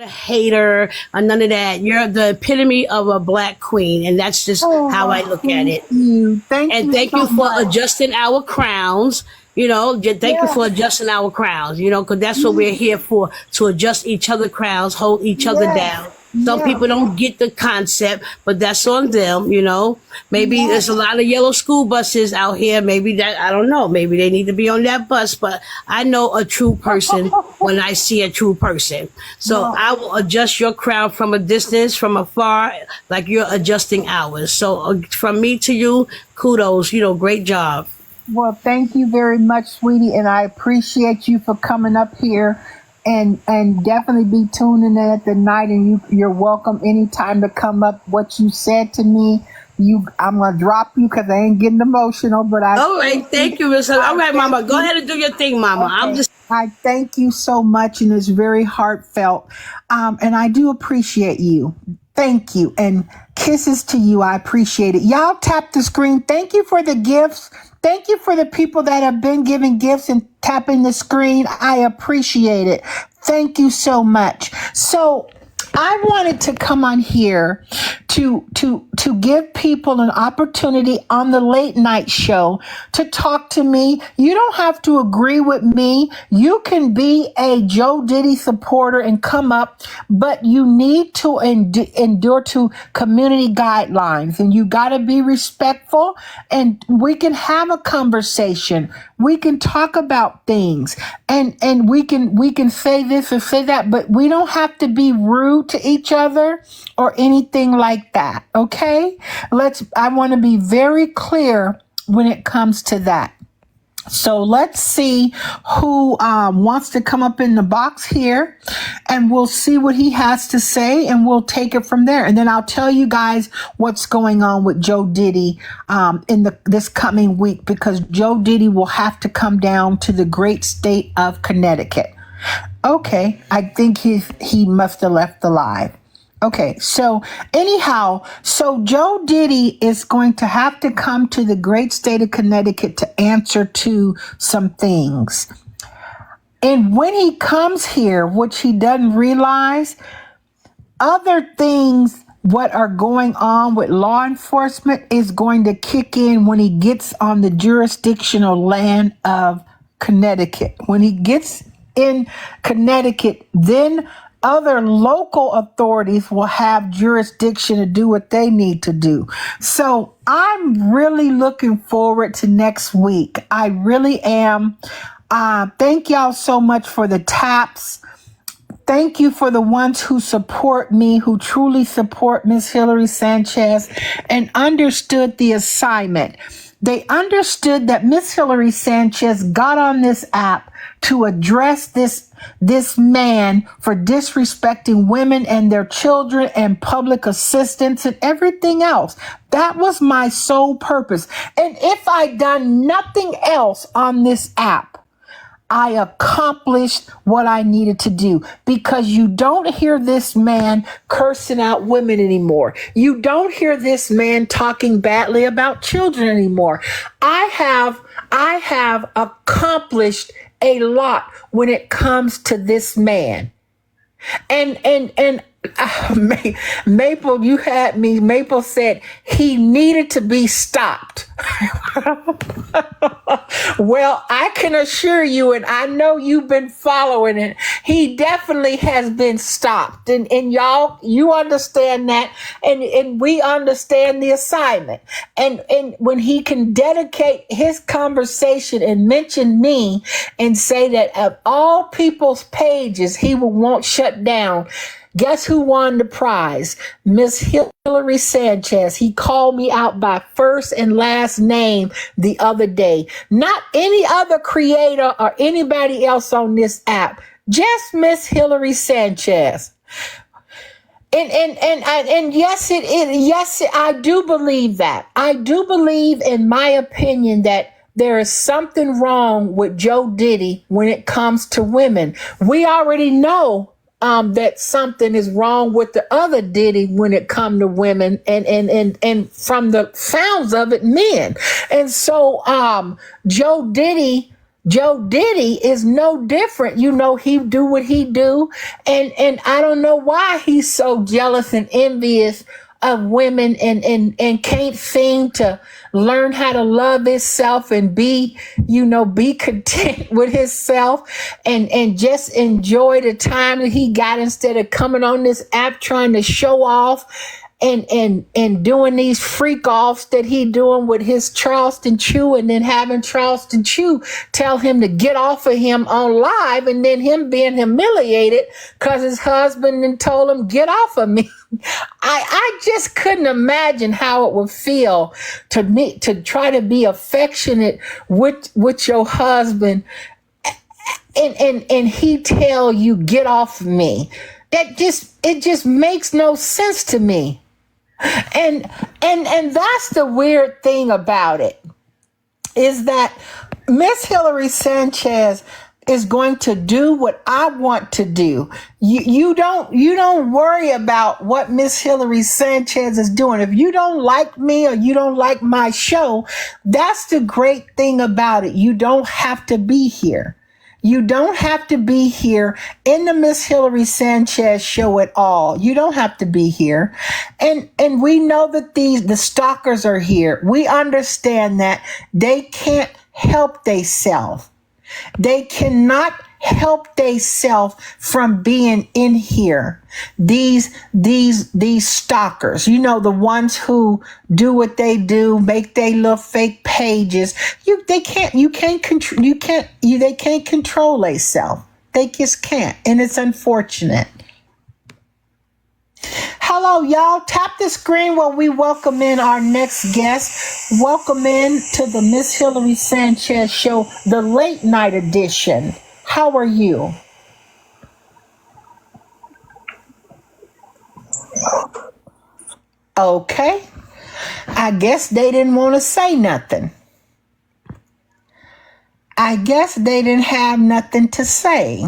a hater or none of that. You're the epitome of a black queen, and that's just how I look at it. Thank And you thank so you for much. adjusting our crowns. Thank you for Yes, adjusting our crowns. Because that's what we're here for, to adjust each other crowns, hold each other yes, down. Some yes, people don't get the concept, but that's on them. Maybe yes. there's a lot of yellow school buses out here. Maybe that, I don't know. Maybe they need to be on that bus, but I know a true person when I see a true person. So Well, I will adjust your crown from a distance, from afar, like you're adjusting ours. So from me to you, kudos. Great job. well, thank you very much, sweetie, and I appreciate you for coming up here, and definitely be tuning in at the night. And you're welcome anytime to come up. What you said to me, I'm gonna drop you because I ain't getting emotional, but I All right, thank you. thank you, Miss. All I right, thank Mama, go you. ahead and do your thing, Mama. I'm Okay. just I thank you so much, and it's very heartfelt. And I do appreciate you. Thank you. And kisses to you. I appreciate it. Y'all tap the screen. Thank you for the gifts. Thank you for the people that have been giving gifts and tapping the screen. I appreciate it. Thank you so much. So I wanted to come on here to give people an opportunity on the late night show to talk to me. You don't have to agree with me. You can be a Joe Diddy supporter and come up, but you need to endure to community guidelines, and you got to be respectful, and we can have a conversation. We can talk about things, and we can say this or say that, but we don't have to be rude to each other or anything like that. Okay? I want to be very clear when it comes to that. So let's see who wants to come up in the box here, and we'll see what he has to say, and we'll take it from there. And then I'll tell you guys what's going on with Joe Diddy in this coming week, because Joe Diddy will have to come down to the great state of Connecticut. Okay, I think he must have left the live. Okay, so anyhow, so Joe Diddy is going to have to come to the great state of Connecticut to answer to some things. And when he comes here, which he doesn't realize, other things, what are going on with law enforcement, is going to kick in when he gets on the jurisdictional land of Connecticut. When he gets in Connecticut, then other local authorities will have jurisdiction to do what they need to do. So I'm really looking forward to next week. I really am. Thank y'all so much for the taps. Thank you for the ones who support me, who truly support Ms. Hilary Sanchez and understood the assignment. They understood that Ms. Hilary Sanchez got on this app to address this man for disrespecting women and their children and public assistance and everything else. That was my sole purpose. And if I'd done nothing else on this app, I accomplished what I needed to do, because you don't hear this man cursing out women anymore. You don't hear this man talking badly about children anymore. I have accomplished a lot when it comes to this man. And Maple, you had me. Maple said he needed to be stopped. Well, I can assure you, and I know you've been following it, he definitely has been stopped. And y'all, you understand that, and we understand the assignment. And when he can dedicate his conversation and mention me and say that of all people's pages he won't shut down, guess who won the prize? Miss Hilary Sanchez. He called me out by first and last name the other day. Not any other creator or anybody else on this app. Just Miss Hilary Sanchez. And yes, it is. Yes, I do believe that. I do believe, in my opinion, that there is something wrong with Joe Diddy when it comes to women. We already know that something is wrong with the other Diddy when it comes to women, and from the sounds of it, men. And so Joe Diddy Joe Diddy is no different. You know, he do what he do. And I don't know why he's so jealous and envious of women and can't seem to learn how to love himself and be, be content with himself and just enjoy the time that he got instead of coming on this app trying to show off and doing these freak offs that he doing with his Charleston Chew, and then having Charleston Chew tell him to get off of him on live, and then him being humiliated because his husband then told him, get off of me. I just couldn't imagine how it would feel to try to be affectionate with your husband and he tell you get off of me. It just makes no sense to me. And that's the weird thing about it, is that Miss Hilary Sanchez is going to do what I want to do. You don't worry about what Miss Hilary Sanchez is doing. If you don't like me or you don't like my show, that's the great thing about it. You don't have to be here. You don't have to be here in the Miss Hilary Sanchez show at all. You don't have to be here. And we know that the stalkers are here. We understand that they can't help themselves. They cannot help themselves from being in here. These stalkers, the ones who do what they do, make they little fake pages. They can't control themselves. They just can't, and it's unfortunate. Hello, y'all. Tap the screen while we welcome in our next guest. Welcome in to the Miss Hilary Sanchez show, the late night edition. How are you? Okay. I guess they didn't want to say nothing. I guess they didn't have nothing to say.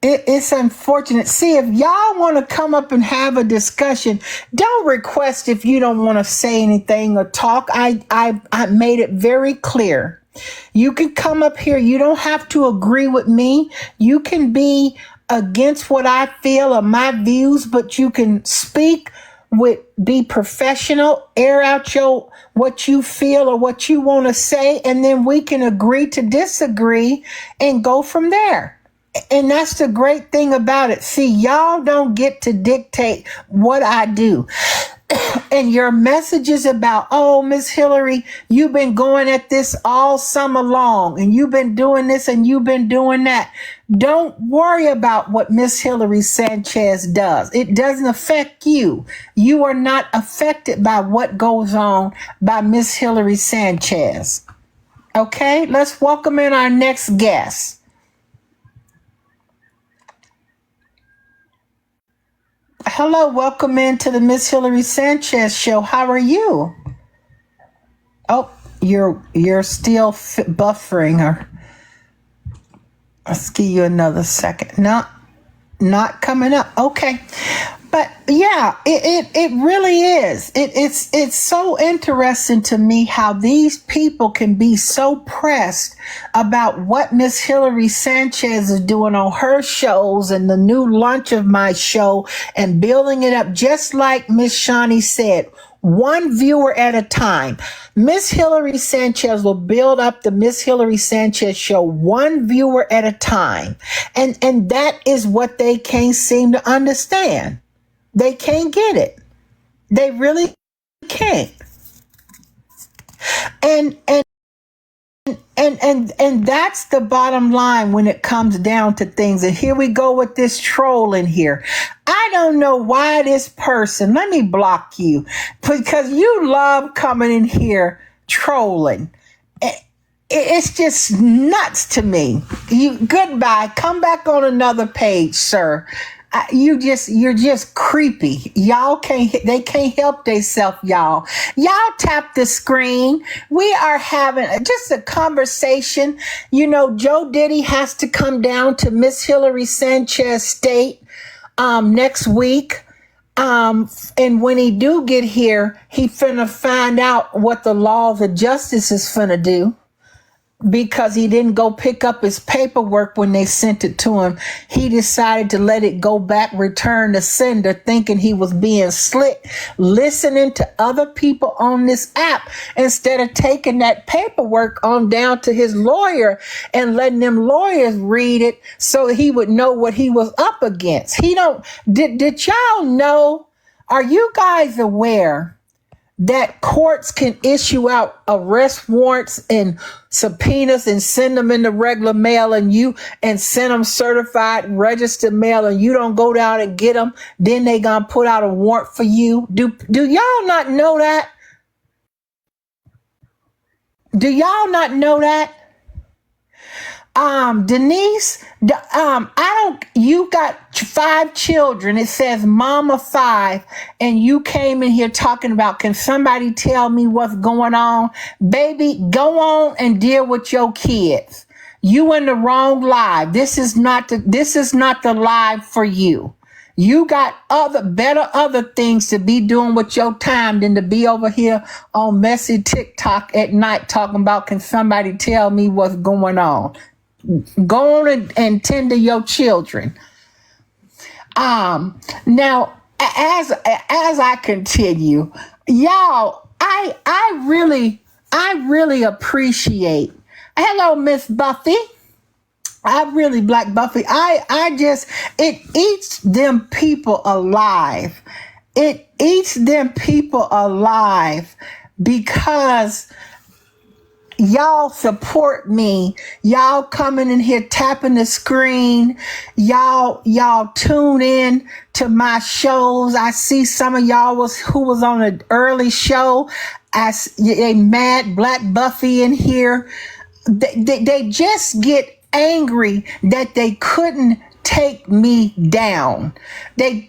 It's unfortunate. See, if y'all want to come up and have a discussion, don't request if you don't want to say anything or talk. I made it very clear. You can come up here. You don't have to agree with me. You can be against what I feel or my views, but you can speak be professional, air out what you feel or what you want to say, and then we can agree to disagree and go from there. And that's the great thing about it. See, y'all don't get to dictate what I do. And your messages about, oh, Miss Hilary, you've been going at this all summer long, and you've been doing this and you've been doing that. Don't worry about what Miss Hilary Sanchez does. It doesn't affect you. You are not affected by what goes on by Miss Hilary Sanchez. Okay, let's welcome in our next guest. Hello, welcome into the Miss Hilary Sanchez show. How are you? Oh, you're still buffering her. Let's give you another second. No, not coming up. Okay. But yeah, it really is. It's so interesting to me how these people can be so pressed about what Miss Hilary Sanchez is doing on her shows and the new launch of my show and building it up, just like Miss Shawnee said, one viewer at a time. Miss Hilary Sanchez will build up the Miss Hilary Sanchez show one viewer at a time. And that is what they can't seem to understand. They can't get it. They really can't. And that's the bottom line when it comes down to things. And here we go with this troll in here. I don't know why this person, let me block you, because you love coming in here trolling. It's just nuts to me. Goodbye. Come back on another page, sir. You're just creepy. They can't help themselves, y'all. Y'all tap the screen. We are having just a conversation. Joe Diddy has to come down to Miss Hilary Sanchez state next week. And when he do get here, he finna find out what the laws of justice is finna do, because he didn't go pick up his paperwork when they sent it to him. He decided to let it go back, return to sender, thinking he was being slick, listening to other people on this app instead of taking that paperwork on down to his lawyer and letting them lawyers read it so he would know what he was up against. Did y'all know? Are you guys aware that courts can issue out arrest warrants and subpoenas and send them in the regular mail, and send them certified registered mail, and you don't go down and get them, then they gonna put out a warrant for you? Do y'all not know that? Do y'all not know that? Denise, you got 5 children. It says mama 5, and you came in here talking about, can somebody tell me what's going on? Baby, go on and deal with your kids. You in the wrong live. This is not the live for you. You got other things to be doing with your time than to be over here on messy TikTok at night talking about, can somebody tell me what's going on? Go on and tend to your children. Now, as I continue, y'all, I really appreciate. Hello, Miss Buffy. Black Buffy. It eats them people alive. It eats them people alive because y'all support me. Y'all coming in here tapping the screen. Y'all tune in to my shows. I see some of y'all who was on an early show. They mad Black Buffy in here. They just get angry that they couldn't take me down. They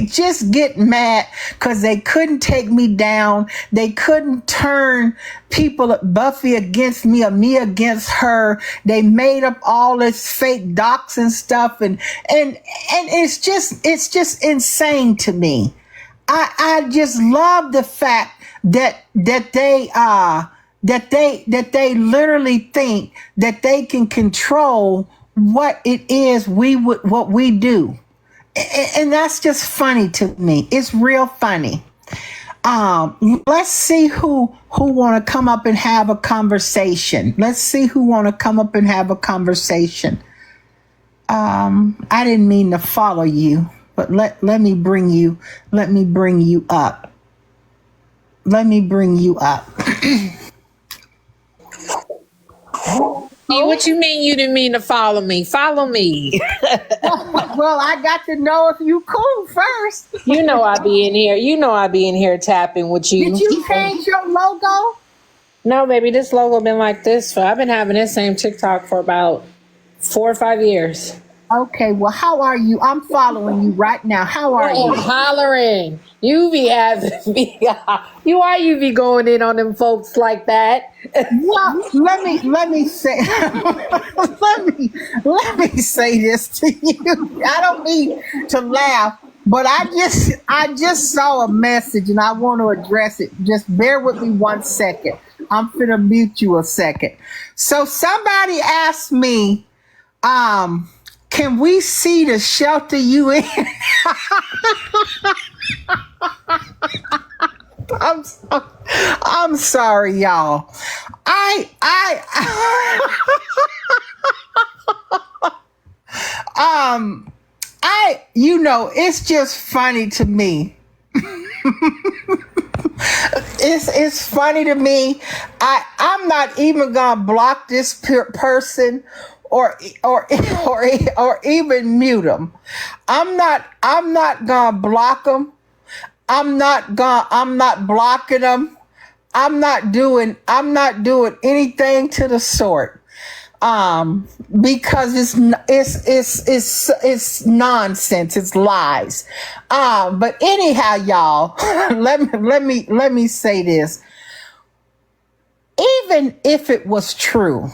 just get mad because they couldn't take me down. They couldn't turn people, Buffy against me or me against her. They made up all this fake docs and stuff, and it's just insane to me. I just love the fact that they literally think that they can control what it is what we do. And that's just funny to me. It's real funny. Let's see who want to come up and have a conversation. I didn't mean to follow you, but let me bring you up. What you mean you didn't mean to follow me? Follow me. Well, I got to know if you cool first. You know I be in here tapping with you. Did you change your logo? No, baby, this logo been like this I've been having this same TikTok for about 4 or 5 years. Okay, well, how are you? I'm following you right now. How are you? Hollering. You be having me. You be going in on them folks like that. Well, let me say let me say this to you. I don't mean to laugh, but I just saw a message and I want to address it. Just bear with me 1 second. I'm finna mute you a second. So somebody asked me, can we see the shelter you in? I'm sorry, y'all. It's just funny to me. It's funny to me. I'm not even gonna block this person or even mute them. I'm not gonna block them. I'm not blocking them. I'm not doing anything to the sort. Because it's nonsense. It's lies. But anyhow, y'all, let me say this. Even if it was true,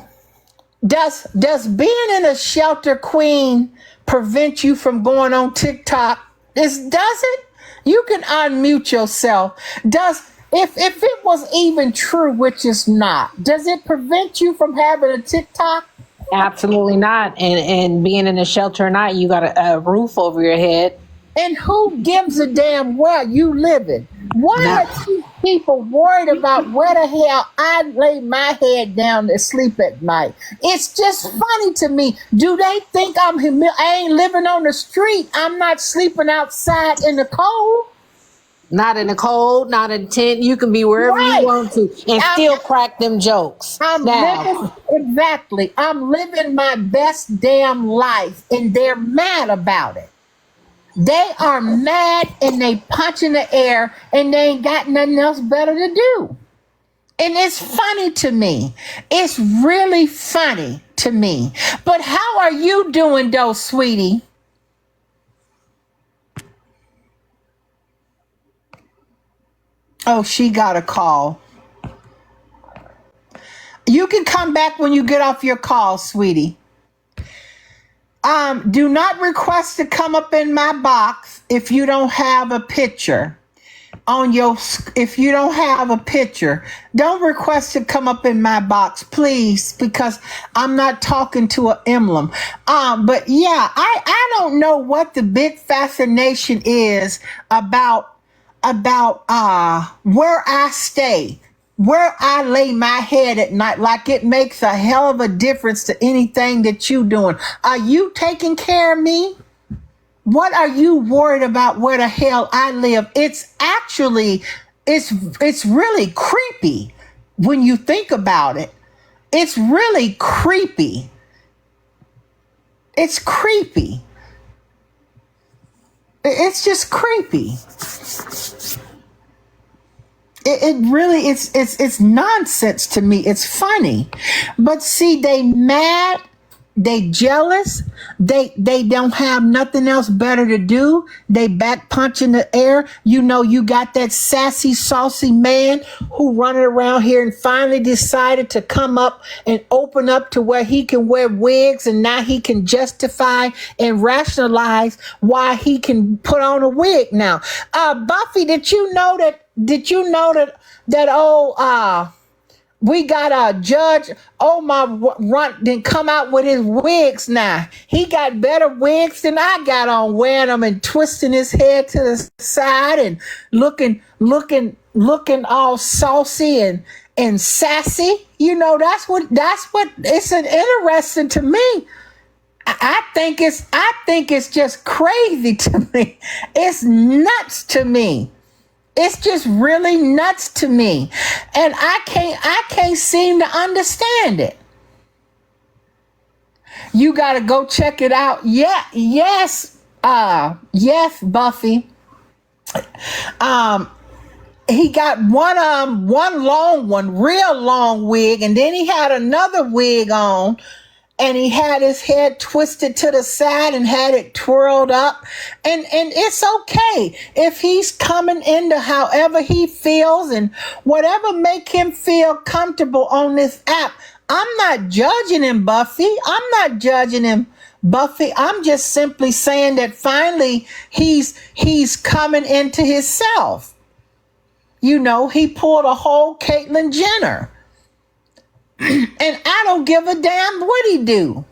does being in a shelter, Queen, prevent you from going on TikTok Does it? You can unmute yourself. If it was even true, which is not, does it prevent you from having a TikTok? Absolutely not. And being in a shelter or not, you got a roof over your head. And who gives a damn where you living? Why are these people worried about where the hell I lay my head down to sleep at night? It's just funny to me. Do they think I ain't living on the street? I'm not sleeping outside in the cold. Not in the cold, not in tent. You can be wherever you want to and still crack them jokes. I'm living my best damn life, and they're mad about it. They are mad and they punch in the air and they ain't got nothing else better to do. And it's funny to me. It's really funny to me. But how are you doing though, sweetie? Oh, she got a call. You can come back when you get off your call, sweetie. Do not request to come up in my box if you don't have a picture on your. If you don't have a picture, don't request to come up in my box, please, because I'm not talking to an emblem. But yeah, I don't know what the big fascination is about where I stay, where I lay my head at night, like it makes a hell of a difference to anything that you doing. Are you taking care of me? What are you worried about where the hell I live? It's actually, it's really creepy when you think about it. It's really creepy. It's creepy. It's just creepy. It really it's nonsense to me. It's funny. But see, they mad, they jealous, they don't have nothing else better to do. They back punch in the air. You know, you got that sassy, saucy man who running around here and finally decided to come up and open up to where he can wear wigs, and now he can justify and rationalize why he can put on a wig now. Buffy, did you know that we got a judge, didn't come out with his wigs now. He got better wigs than I got on, wearing them and twisting his head to the side and looking all saucy and sassy. You know, that's what it's interesting to me. I think it's just crazy to me. It's nuts to me. It's just really nuts to me. And I can't seem to understand it. You got to go check it out. Yeah, yes, Buffy. He got one long one, real long wig, and then he had another wig on. And he had his head twisted to the side and had it twirled up. And it's okay if he's coming into however he feels and whatever make him feel comfortable on this app. I'm not judging him, Buffy. I'm just simply saying that finally he's coming into himself. You know, he pulled a whole Caitlyn Jenner. And I don't give a damn what he do.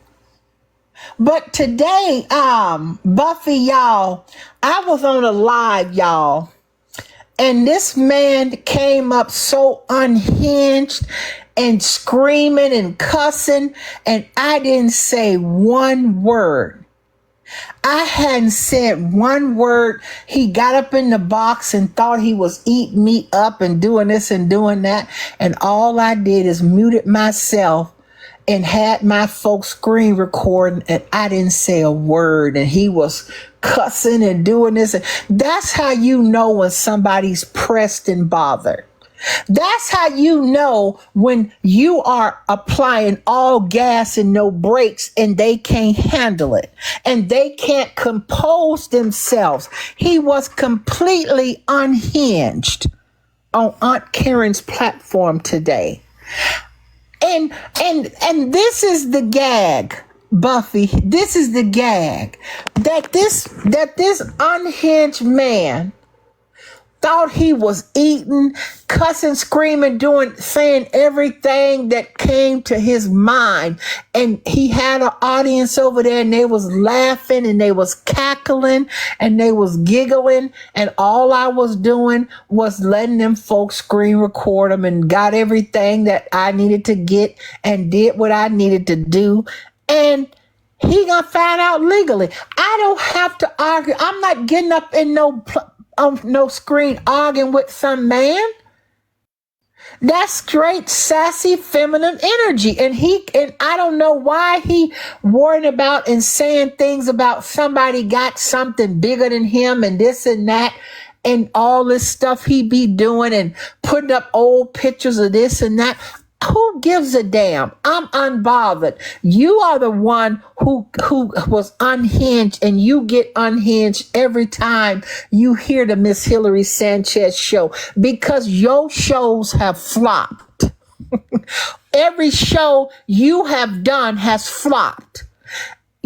But today, Buffy, y'all, I was on a live, y'all, and this man came up so unhinged and screaming and cussing, and I didn't say one word. I hadn't said one word. He got up in the box and thought he was eating me up and doing this and doing that. And all I did is muted myself and had my folks screen recording, and I didn't say a word. And he was cussing and doing this. That's how you know when somebody's pressed and bothered. That's how you know when you are applying all gas and no brakes and they can't handle it and they can't compose themselves. He was completely unhinged on Aunt Karen's platform today. And this is the gag. Buffy, this is the gag that this unhinged man thought he was eating, cussing, screaming, saying everything that came to his mind. And he had an audience over there and they was laughing and they was cackling and they was giggling. And all I was doing was letting them folks screen record them and got everything that I needed to get and did what I needed to do. And he gonna find out legally. I don't have to argue. I'm not getting up in no screen arguing with some man. That's straight sassy feminine energy. And I don't know why he worrying about and saying things about somebody got something bigger than him and this and that and all this stuff he be doing and putting up old pictures of this and that. Who gives a damn? I'm unbothered. You are the one who was unhinged, and you get unhinged every time you hear the Miss Hilary Sanchez show because your shows have flopped. Every show you have done has flopped.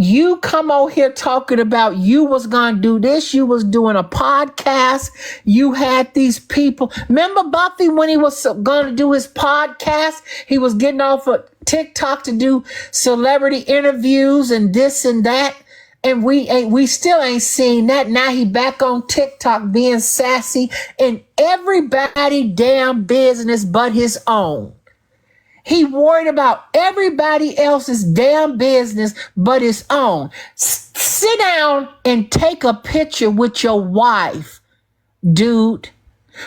You come out here talking about you was going to do this. You was doing a podcast. You had these people. Remember Buffy when he was going to do his podcast? He was getting off of TikTok to do celebrity interviews and this and that. And we still ain't seen that. Now he back on TikTok being sassy in everybody damn business but his own. He worried about everybody else's damn business but his own. Sit down and take a picture with your wife, dude.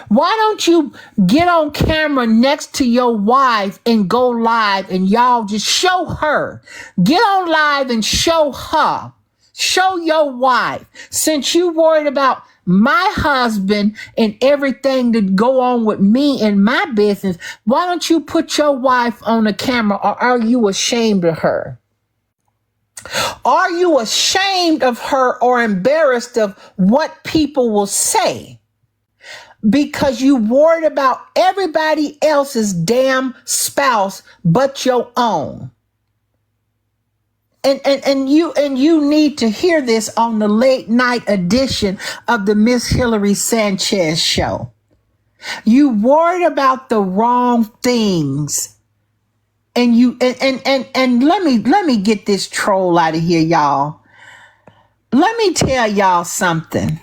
Why don't you get on camera next to your wife and go live and y'all just show her. Get on live and show her. Show your wife. Since you worried about my husband and everything that go on with me and my business, why don't you put your wife on the camera, or are you ashamed of her? Are you ashamed of her or embarrassed of what people will say? Because you worried about everybody else's damn spouse but your own. And you need to hear this on the late night edition of the Miss Hilary Sanchez show. You worried about the wrong things. And let me get this troll out of here, y'all. Let me tell y'all something.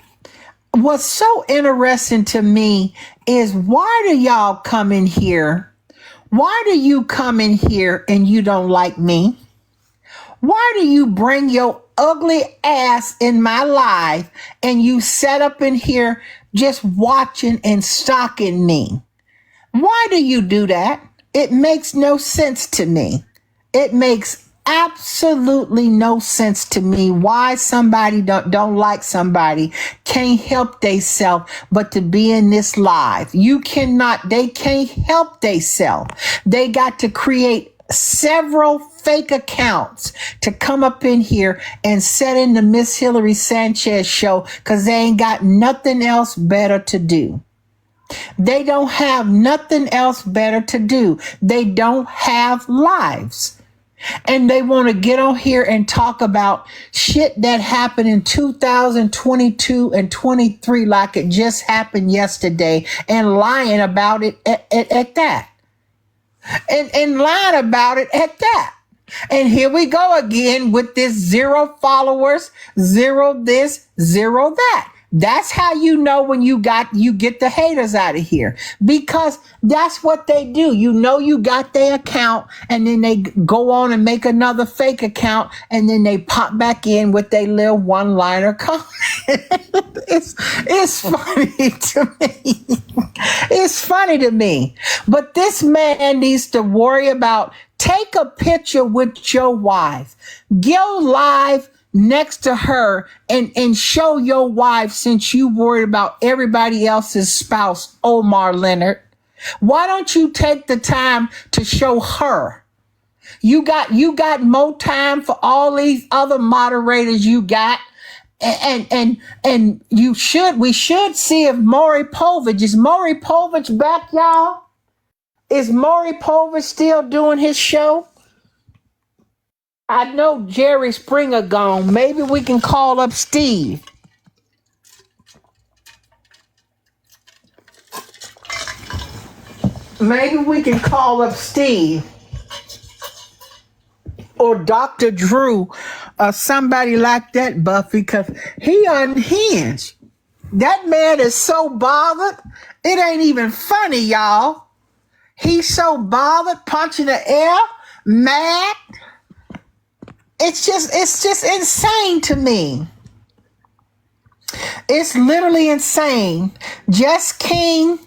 What's so interesting to me is, why do y'all come in here? Why do you come in here and you don't like me? Why do you bring your ugly ass in my life and you set up in here just watching and stalking me? Why do you do that? It makes no sense to me. It makes absolutely no sense to me why somebody don't like somebody, can't help theyself but to be in this live. They can't help theyself. They got to create several fake accounts to come up in here and set in the Miss Hilary Sanchez show because they ain't got nothing else better to do. They don't have nothing else better to do. They don't have lives. And they want to get on here and talk about shit that happened in 2022 and 23 like it just happened yesterday and lying about it at that. And lying about it at that. And here we go again with this 0 followers, 0 this, 0 that. That's how you know when you get the haters out of here, because that's what they do. You know, you got their account and then they go on and make another fake account and then they pop back in with their little one-liner comment. It's funny to me. It's funny to me. But this man needs to worry about, take a picture with your wife. Go live next to her and show your wife, since you worried about everybody else's spouse, Omar Leonard. Why don't you take the time to show her? You got more time for all these other moderators you got. And we should see if Maury Povich, is Maury Povich back, y'all? Is Maury Povich still doing his show? I know Jerry Springer gone. Maybe we can call up Steve. Maybe we can call up Steve or Dr. Drew or somebody like that, Buffy, because he unhinged. That man is so bothered. It ain't even funny, y'all. He's so bothered, punching the air, mad. It's just insane to me. It's literally insane. Jess King,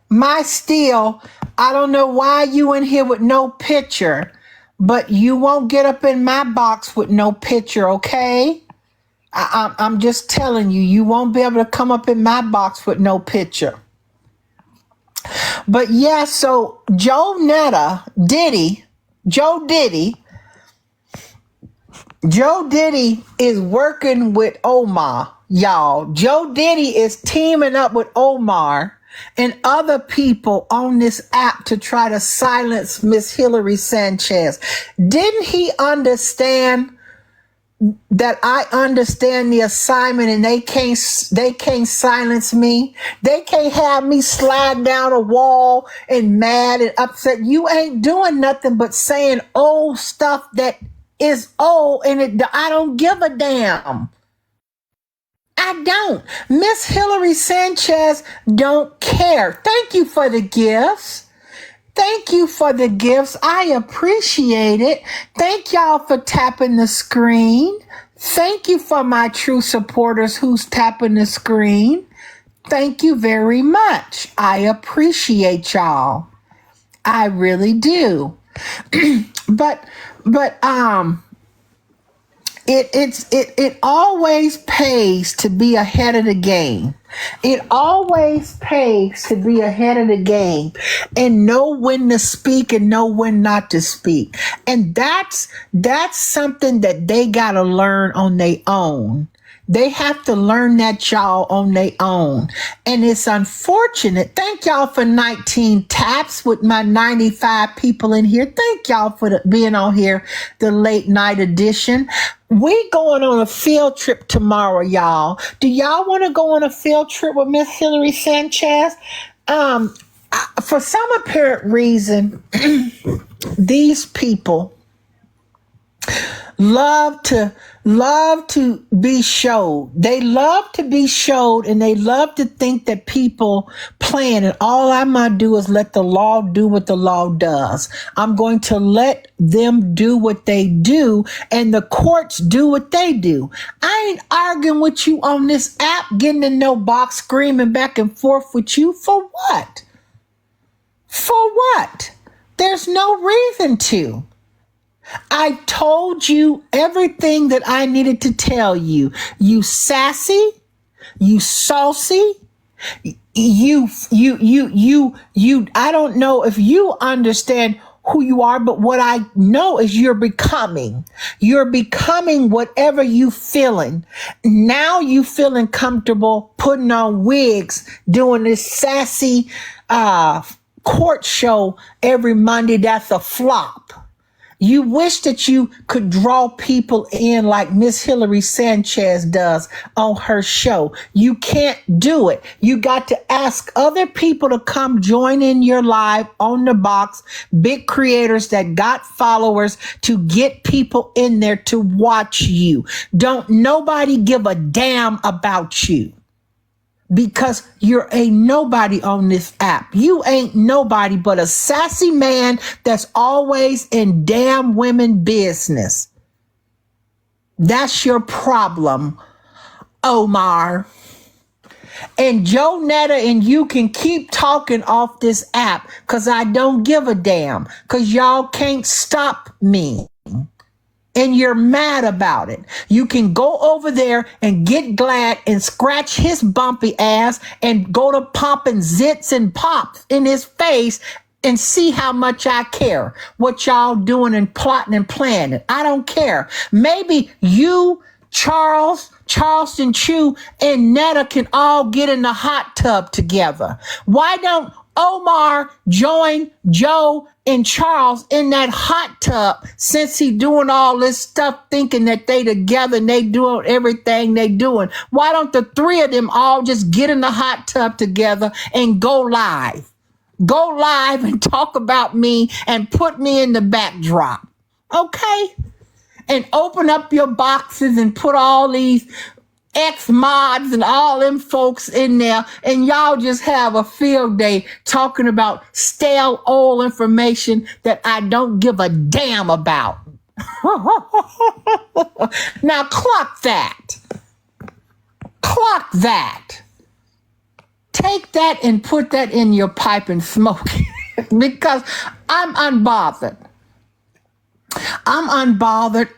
my steel, I don't know why you in here with no picture, but you won't get up in my box with no picture, okay? I'm just telling you, you won't be able to come up in my box with no picture. But yeah, so Joe Diddy is working with Omar, y'all. Joe Diddy is teaming up with Omar and other people on this app to try to silence Miss Hilary Sanchez. Didn't he understand that I understand the assignment and they can't silence me? They can't have me slide down a wall and mad and upset. You ain't doing nothing but saying old stuff that is old, and I don't give a damn. I don't. Miss Hilary Sanchez don't care. Thank you for the gifts. Thank you for the gifts. I appreciate it. Thank y'all for tapping the screen. Thank you for my true supporters who's tapping the screen. Thank you very much. I appreciate y'all. I really do. But it always pays to be ahead of the game. It always pays to be ahead of the game and know when to speak and know when not to speak. And that's something that they got to learn on their own. They have to learn that, y'all, on their own. And it's unfortunate. Thank y'all for 19 taps with my 95 people in here. Thank y'all for being on here, the late night edition. We going on a field trip tomorrow, y'all. Do y'all want to go on a field trip with Miss Hilary Sanchez? For some apparent reason, these people love to be showed. They love to be showed, and they love to think that people plan, and all I'm going to do is let the law do what the law does. I'm going to let them do what they do, and the courts do what they do. I ain't arguing with you on this app, getting in no box, screaming back and forth with you. For what? For what? There's no reason to. I told you everything that I needed to tell you. You sassy, you saucy, you, I don't know if you understand who you are, but what I know is you're becoming whatever you feeling. Now you feeling comfortable putting on wigs, doing this sassy, court show every Monday. That's a flop. You wish that you could draw people in like Miss Hilary Sanchez does on her show. You can't do it. You got to ask other people to come join in your live on the box, big creators that got followers, to get people in there to watch you. Don't nobody give a damn about you. Because you're a nobody on this app. You ain't nobody but a sassy man that's always in damn women business. That's your problem, Omar. And Joe Netta and you can keep talking off this app because I don't give a damn, because y'all can't stop me. And you're mad about it. You can go over there and get glad and scratch his bumpy ass and go to pumping zits and pops in his face and see how much I care what y'all doing and plotting and planning. I don't care. Maybe you, Charleston Chew, and Netta can all get in the hot tub together. Why don't Omar joined Joe and Charles in that hot tub since he doing all this stuff thinking that they together and they doing everything they doing. Why don't the three of them all just get in the hot tub together and go live? Go live and talk about me and put me in the backdrop. Okay? And open up your boxes and put all these ex-mods and all them folks in there, and y'all just have a field day talking about stale old information that I don't give a damn about. Now clock that. Clock that. Take that and put that in your pipe and smoke it because I'm unbothered. I'm unbothered,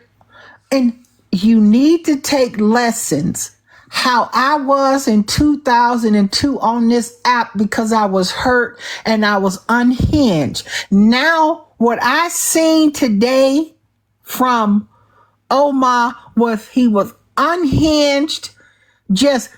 and you need to take lessons how I was in 2002 on this app because I was hurt and I was unhinged. Now, what I seen today from Omar was he was unhinged, just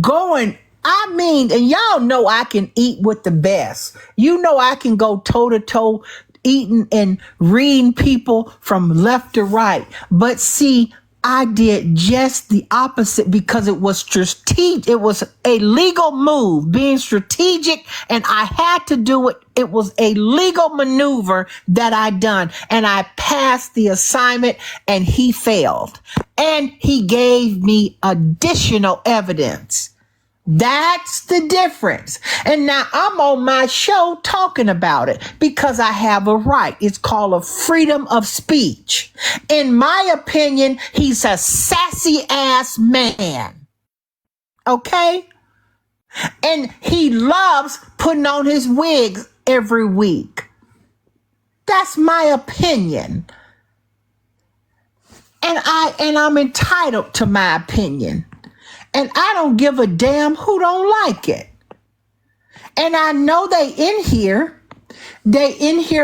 going. I mean, and y'all know I can eat with the best. You know I can go toe to toe eating and reading people from left to right. But see, I did just the opposite because it was strategic. It was a legal move, being strategic, and I had to do it. It was a legal maneuver that I done, and I passed the assignment, and he failed. And he gave me additional evidence. That's the difference. And now I'm on my show talking about it because I have a right. It's called a freedom of speech. In my opinion, he's a sassy ass man. Okay? And he loves putting on his wigs every week. That's my opinion. And I'm entitled to my opinion. And I don't give a damn who don't like it. And I know they in here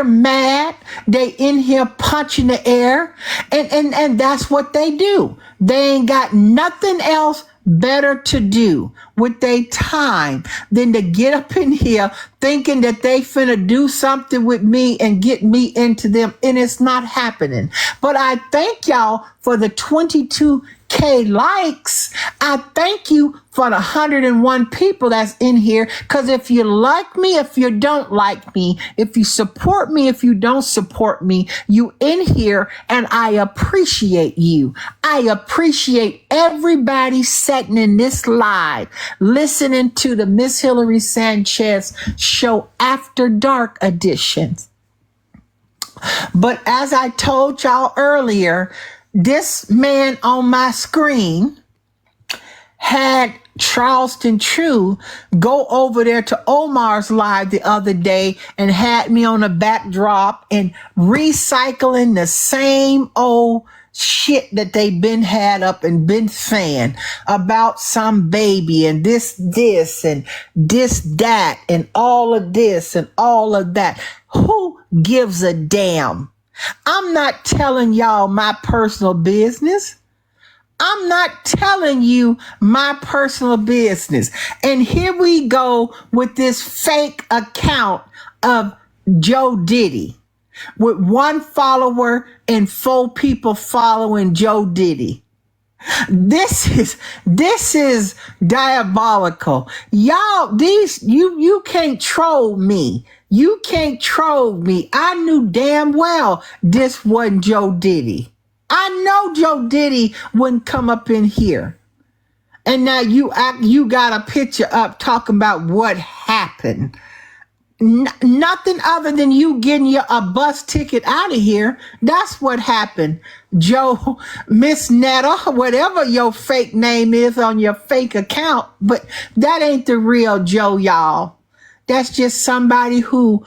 mad. They in here punching the air. And that's what they do. They ain't got nothing else better to do with their time than to get up in here thinking that they finna do something with me and get me into them. And it's not happening. But I thank y'all for the 22K likes. I thank you for the 101 people that's in here. Because if you like me, if you don't like me, if you support me, if you don't support me, you in here, and I appreciate you. I appreciate everybody sitting in this live, listening to the Miss Hilary Sanchez show After Dark edition. But as I told y'all earlier, this man on my screen had Charleston True go over there to Omar's live the other day and had me on a backdrop and recycling the same old shit that they been had up and been saying about some baby and this and this, that, and all of this and all of that. Who gives a damn? I'm not telling y'all my personal business. I'm not telling you my personal business. And here we go with this fake account of Joe Diddy with 1 follower and 4 people following Joe Diddy. This is diabolical. Y'all, you can't troll me. You can't troll me. I knew damn well this wasn't Joe Diddy. I know Joe Diddy wouldn't come up in here. And now you got a picture up talking about what happened. Nothing other than you getting a bus ticket out of here. That's what happened. Joe, Miss Netta, whatever your fake name is on your fake account. But that ain't the real Joe, y'all. That's just somebody who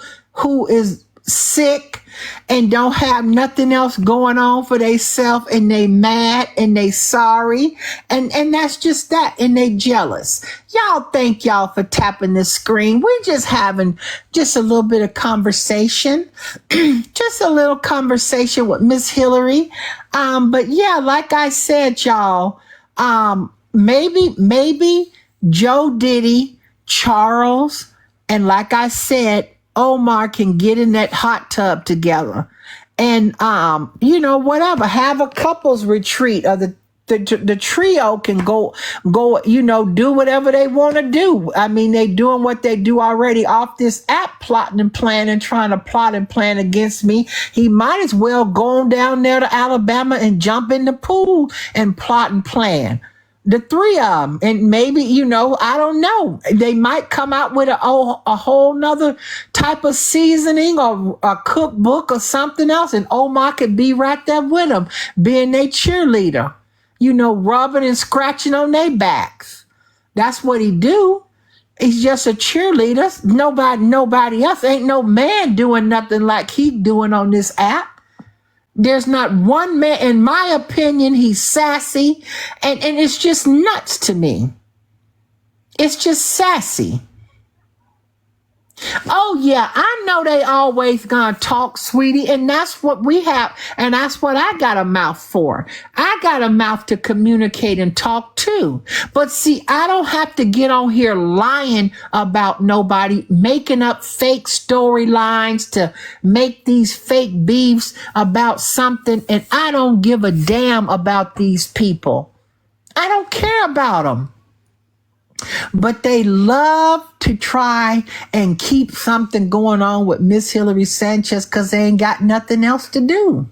is sick and don't have nothing else going on for theyself, and they mad and they sorry, and that's just that, and they jealous. Y'all, thank y'all for tapping the screen. We're just having just a little bit of conversation, just a little conversation with Miss Hilary. But yeah, like I said, y'all, maybe Joe Diddy, Charles, And like I said, Omar can get in that hot tub together and whatever, have a couples retreat, or the trio can go, do whatever they want to do. I mean, they doing what they do already off this app, plotting and planning, trying to plot and plan against me. He might as well go on down there to Alabama and jump in the pool and plot and plan. The three of them, and maybe, I don't know, they might come out with a whole nother type of seasoning or a cookbook or something else, and Omar could be right there with them, being their cheerleader, rubbing and scratching on their backs. That's what he do. He's just a cheerleader. Nobody else. Ain't no man doing nothing like he doing on this app. There's not one man, in my opinion, he's sassy, and it's just nuts to me. It's just sassy. Oh yeah, I know they always gonna talk, sweetie, and that's what we have, and that's what I got a mouth for. I got a mouth to communicate and talk too. But see, I don't have to get on here lying about nobody, making up fake storylines to make these fake beefs about something, and I don't give a damn about these people. I don't care about them. But they love to try and keep something going on with Miss Hilary Sanchez because they ain't got nothing else to do.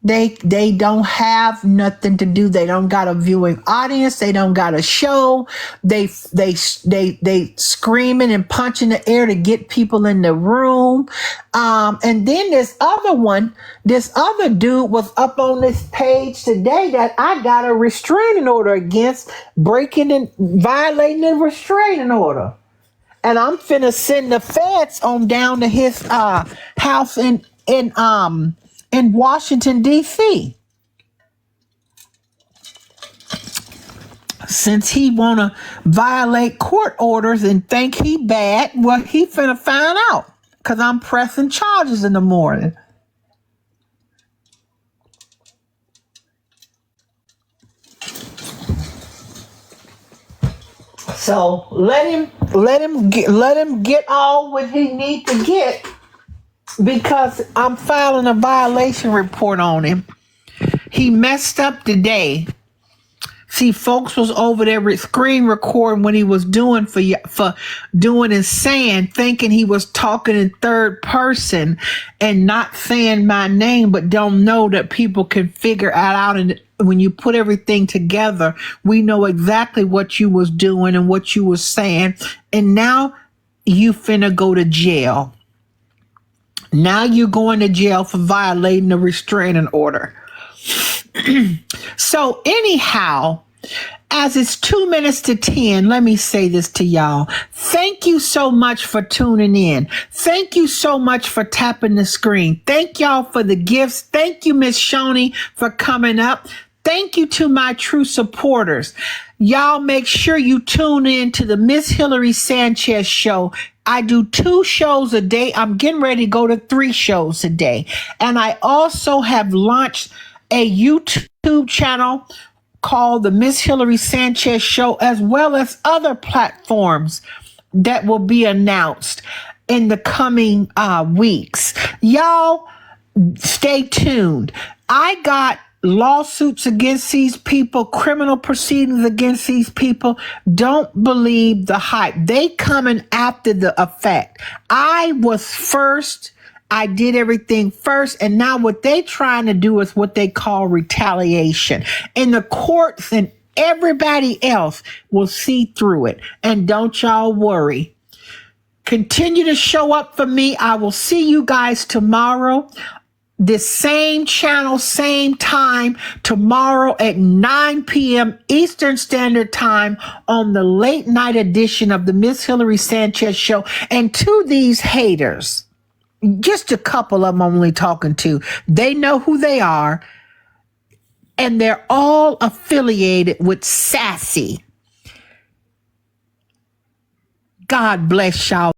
They don't have nothing to do. They don't got a viewing audience. They don't got a show. They screaming and punching the air to get people in the room. And then this other dude was up on this page today that I got a restraining order against, breaking and violating the restraining order. And I'm finna send the feds on down to his house in Washington, D.C. Since he want to violate court orders and think he bad, well, he finna find out because I'm pressing charges in the morning. So let him get all what he need to get, because I'm filing a violation report on him. He messed up today. See, folks was over there screen recording what he was doing for doing and saying, thinking he was talking in third person and not saying my name, but don't know that people can figure it out. And when you put everything together, we know exactly what you was doing and what you was saying. And now you finna go to jail. Now you're going to jail for violating the restraining order. So anyhow, as it's 2 minutes to 10, let me say this to y'all. Thank you so much for tuning in. Thank you so much for tapping the screen. Thank y'all for the gifts. Thank you, Miss Shoney, for coming up. Thank you to my true supporters. Y'all make sure you tune in to the Miss Hilary Sanchez show. I do 2 shows a day. I'm getting ready to go to 3 shows a day. And I also have launched a YouTube channel called the Miss Hilary Sanchez Show, as well as other platforms that will be announced in the coming weeks. Y'all stay tuned. I got lawsuits against these people, criminal proceedings against these people. Don't believe the hype. They coming after the effect. I was first. I did everything first, and now what they trying to do is what they call retaliation. And the courts and everybody else will see through it. And don't y'all worry. Continue to show up for me. I will see you guys tomorrow. This same channel, same time, tomorrow at 9 p.m. Eastern Standard Time on the late night edition of the Miss Hilary Sanchez Show. And to these haters, just a couple of them I'm only talking to, they know who they are, and they're all affiliated with Sassy. God bless y'all.